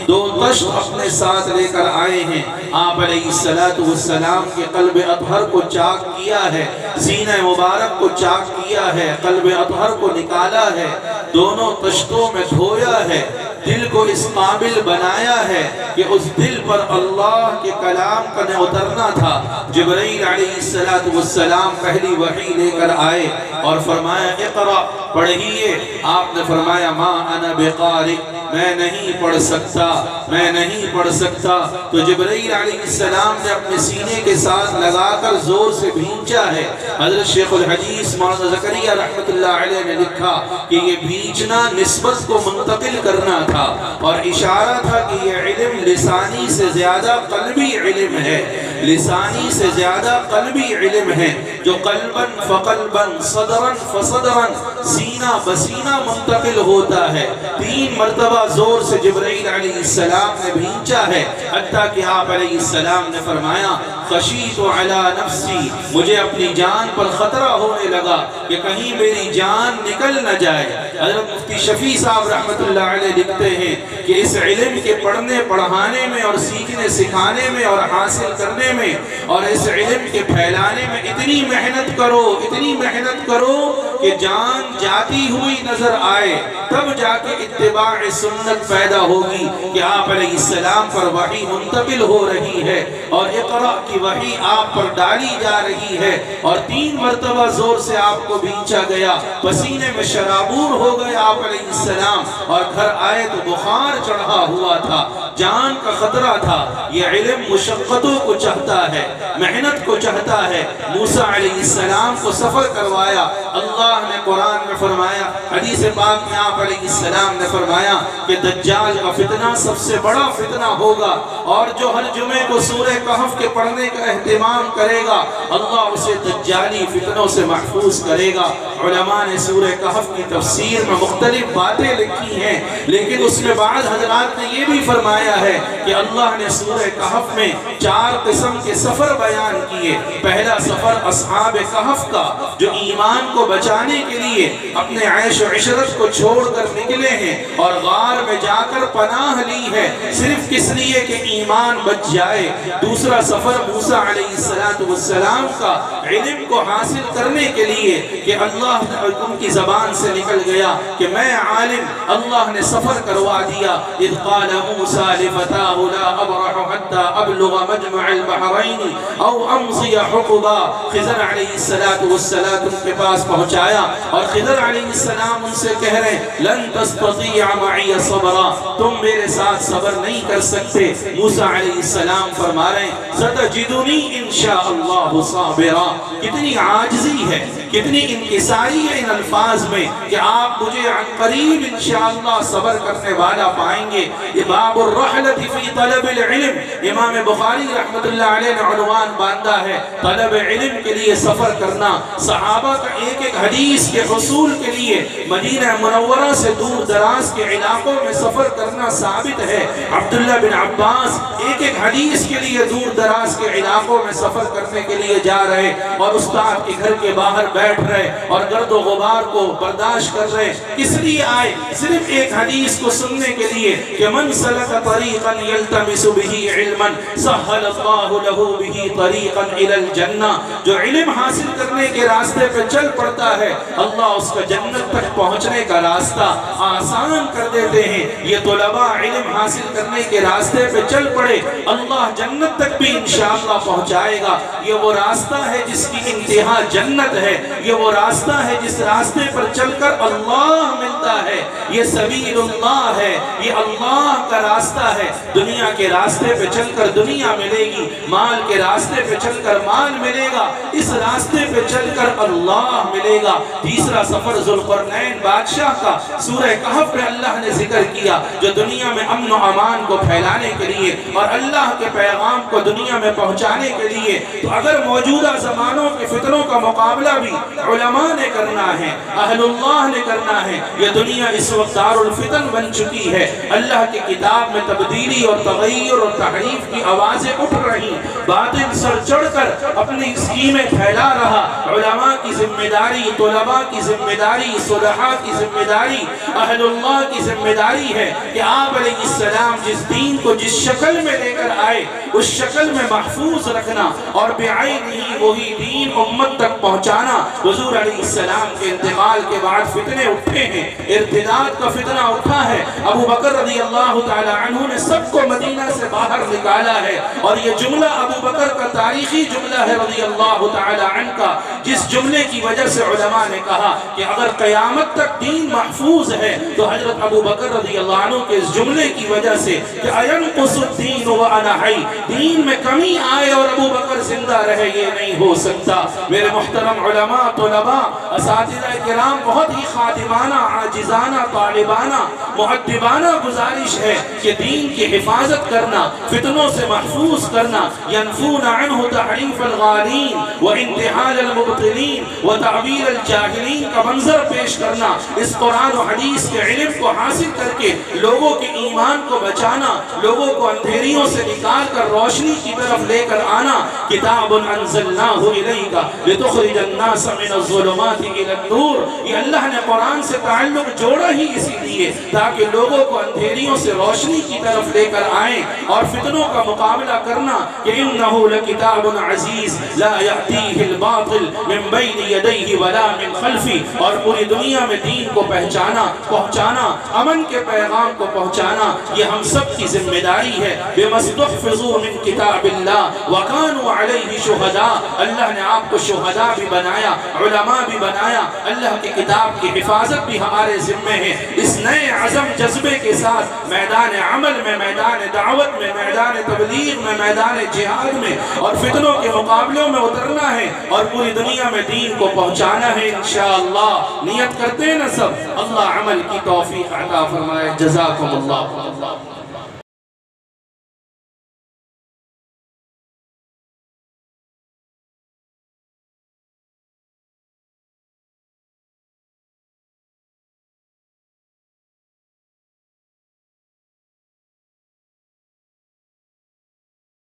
دو تشت اپنے ساتھ لے کر آئے ہیں. آپ علیہ السلام کے قلب اطہر کو چاک کیا ہے، سینہ مبارک کو چاک کیا ہے، قلب اطہر کو نکالا ہے، دونوں تشتوں میں دھویا ہے، دل کو اس قابل بنایا ہے کہ اس دل پر اللہ کے کلام کا نہ اترنا تھا. جبرائیل علیہ السلام پہلی وحی لے کر آئے اور فرمایا اقرأ، پڑھیے. آپ نے فرمایا ما انا بقارئ، میں نہیں پڑھ سکتا، میں نہیں پڑھ سکتا. تو جبرائیل علیہ السلام نے اپنے سینے کے ساتھ لگا کر زور سے بھینچا ہے. حضرت شیخ الحدیث مولانا زکریا رحمت اللہ علیہ نے لکھا کہ یہ بھینچنا نسبت کو منتقل کرنا تھا اور اشارہ تھا کہ یہ علم لسانی سے زیادہ قلبی علم ہے، لسانی سے زیادہ قلبی علم ہے، جو قلباً فقلباً صدراً فصدراً سینہ بسینہ منتقل ہوتا ہے. 3 مرتبہ زور سے جبرائیل علیہ السلام نے بھینچا ہے، حتیٰ کہ آپ علیہ السلام نے فرمایا خشیت علی نفسی، مجھے اپنی جان پر خطرہ ہونے لگا کہ کہیں میری جان نکل نہ جائے. حضرت مفتی شفیع صاحب رحمت اللہ علیہ لکھتے ہیں کہ اس علم کے پڑھنے پڑھانے میں اور سیکھنے سکھانے میں اور حاصل کرنے میں اور اس علم کے پھیلانے میں اتنی محنت کرو، اتنی محنت کرو کہ جان جاتی ہوئی نظر آئے، تب جا کے اتباع سنت پیدا ہوگی کہ آپ علیہ السلام پر وحی منتقل ہو رہی ہے اور اقرأ کی وحی آپ پر ڈالی جا رہی ہے. اور 3 مرتبہ زور سے آپ کو بھینچا گیا، پسینے میں شرابور ہو گئے آپ علیہ السلام اور گھر آئے تو بخار چڑھا ہوا تھا، جان کا خطرہ تھا. یہ علم مشقتوں کو چاہتا ہے، محنت کو چاہتا ہے. موسیٰ علیہ السلام کو سفر کروایا. اللہ نے قرآن میں فرمایا، حدیث پاک میں آپ علیہ السلام نے فرمایا کہ دجال کا فتنہ سب سے بڑا فتنہ ہوگا اور جو ہر جمعے کو سورہ کہف کے پڑھنے کا اہتمام کرے گا اللہ اسے دجالی فتنوں سے محفوظ کرے گا. علماء نے سورہ کہف کی تفسیر میں مختلف باتیں لکھی ہیں، لیکن اس میں بعض حضرات نے یہ بھی فرمایا ہے کہ اللہ نے سورہ کہف میں 4 قسم کے سفر بیان کیے. پہلا سفر اصحاب کہف کا جو ایمان کو بچانے کے لیے اپنے عیش و عشرت کو چھوڑ کر نکلے ہیں اور غار میں جا کر پناہ لی ہے صرف کس لیے کہ ایمان بچ جائے. دوسرا سفر موسیٰ علیہ السلام کا علم کو حاصل کرنے کے لیے کہ اللہ ان کی زبان سے نکل گیا کہ میں عالم. اللہ نے سفر کروا دیا. اذ قال موسیٰ لفتاہ لا ابرح حتی ابلغ مجمع البحرین او امضی حقبا. خضر علیہ السلام ان کے پاس پہنچایا اور خضر علیہ السلام ان سے کہہ رہے لن تستطیع معی صبرا، تم میرے ساتھ صبر نہیں کر سکتے. موسیٰ علیہ السلام فرما رہے ہیں ستجدنی انشاءاللہ صابرا. کتنی عاجزی ہے، کتنی انکساری ہے ان الفاظ میں کہ آپ مجھے عن قریب انشاءاللہ صبر کرنے والا پائیں گے. باب الرحلت فی طلب العلم، امام بخاری رحمت اللہ علیہ نے عنوان باندھا ہے طلب علم کے لیے سفر کرنا. صحابہ کا ایک ایک حدیث کے حصول کے لیے مدینہ منورہ سے دور دراز کے علاقوں میں سفر کرنا ثابت ہے. عبداللہ بن عباس ایک ایک حدیث کے لیے دور دراز کے علاقوں میں سفر کرنے کے لیے جا رہے اور استاد کے گھر کے باہر بیٹھ رہے اور گرد و غبار کو برداشت کر رہے. کس لیے آئے؟ صرف ایک حدیث کو سننے کے لیے کہ من سلک طریقا یلتمس به علما سہل اللہ له به طریقا الى الجنہ. جو علم حاصل کرنے کے راستے پہ چل پڑتا ہے اللہ اس کا جنت تک پہنچنے کا راستہ آسان کر دیتے ہیں. یہ طلباء علم حاصل کرنے کے راستے پہ چل پڑے اللہ جنت تک بھی انشاءاللہ پہنچائے گا. یہ وہ راستہ ہے جس کی انتہا جنت ہے، یہ وہ راستہ ہے جس راستے پر چل کر اللہ ملتا ہے. یہ سبیل اللہ ہے، یہ اللہ کا راستہ ہے. دنیا کے راستے پہ چل کر دنیا ملے گی، مال کے راستے پہ چل کر مال ملے گا، اس راستے پہ چل کر اللہ ملے گا. تیسرا سفر ذوالقرنین بادشاہ کا سورہ کہف میں اللہ نے ذکر کیا جو دنیا میں امن و امان کو پھیلانے کے لیے اور اللہ کے پیغام کو دنیا میں پہنچانے کے لیے. تو اگر موجودہ زمانوں کے فتنوں کا مقابلہ بھی علماء نے کرنا ہے، اہل اللہ نے کرنا ہے. یہ دنیا اس وقت دار الفتن بن چکی ہے. اللہ کی کتاب میں تبدیلی اور تغیر اور تحریف کی آوازیں اٹھ رہی، باطل سر چڑھ کر اپنی اسکیمیں پھیلا رہا۔ علماء کی ذمہ داری، طلباء کی ذمہ داری، صلحاء کی ذمہ داری، اہل اللہ کی ذمہ داری ہے کہ آپ علیہ السلام جس دین کو جس شکل میں لے کر آئے اس شکل میں محفوظ رکھنا اور بعین ہی وہی دین امت تک پہنچانا۔ حضور علیہ السلام کے انتقال کے بعد فتنے اٹھے ہیں، ارتداد کا فتنہ اٹھا ہے۔ ابو بکر رضی اللہ تعالی عنہ نے سب کو مدینہ سے باہر نکالا ہے، اور یہ جملہ ابو بکر کا تاریخی جملہ ہے رضی اللہ تعالی عنہ کا، جس جملے کی وجہ سے علماء نے کہا کہ اگر قیامت تک دین محفوظ ہے تو حضرت ابو بکر رضی اللہ عنہ کے اس جملے کی وجہ سے کہ اَيَنْقُصُ الدِّينُ وَأَنَا حَيٌّ، دین میں کمی آئے اور ابو بکر زندہ رہے، یہ نہیں ہو سکتا۔ میرے محترم علماء، طلباء، اساتذہ کرام، بہت ہی خادمانہ، عاجزانہ، طالبانہ، مؤدبانہ گزارش ہے کہ دین کی حفاظت کرنا، فتنوں سے محفوظ کرنا، ينفون عنہ تحریف الغالین وانتحال المبطلین وتعبیر الجاہلین کا منظر پیش کرنا، اس قرآن و حدیث کے علم کو حاصل کر کے لوگوں کے ایمان کو بچانا، لوگوں کو اندھیریوں سے نکال کر روشنی کی طرف لے کر آنا۔ کتاب انزلناہ الیک لتخرج الناس من الظلمات الی النور، یہ اللہ نے قرآن سے تعلق جوڑا ہی اسی لیے تاکہ لوگوں کو اندھیریوں سے روشنی کی طرف لے کر آئیں اور فتنوں کا مقابلہ کرنا کہ انہ لکتاب عزیز لا یأتیہ الباطل من بین یدیہ ولا من خلفی، اور پوری دنیا میں دین کو پہنچانا، امن کے پیغام کو پہنچانا، یہ ہم سب کی ذمہ داری ہے۔ بِمَسْتُحْفِظُوا مِن کتاب اللہ وَكَانُوا عَلَيْهِ شُهَدَاء، اللہ نے آپ کو شہداء بھی بنایا، علماء بھی بنایا، اللہ کی کتاب کی حفاظت بھی ہمارے ذمہ ہے۔ اس نئے عزم جذبے کے ساتھ میدان عمل میں، میدان دعوت میں، میدان تبلیغ میں، میدان جہاد میں اور فتنوں کے مقابلوں میں اترنا ہے اور پوری دنیا میں دین کو پہنچانا ہے انشاءاللہ۔ نیت کرتے ہیں نا سب؟ اللہ عمل کی توفیق عطا فرمائے۔ جزاکم اللہ۔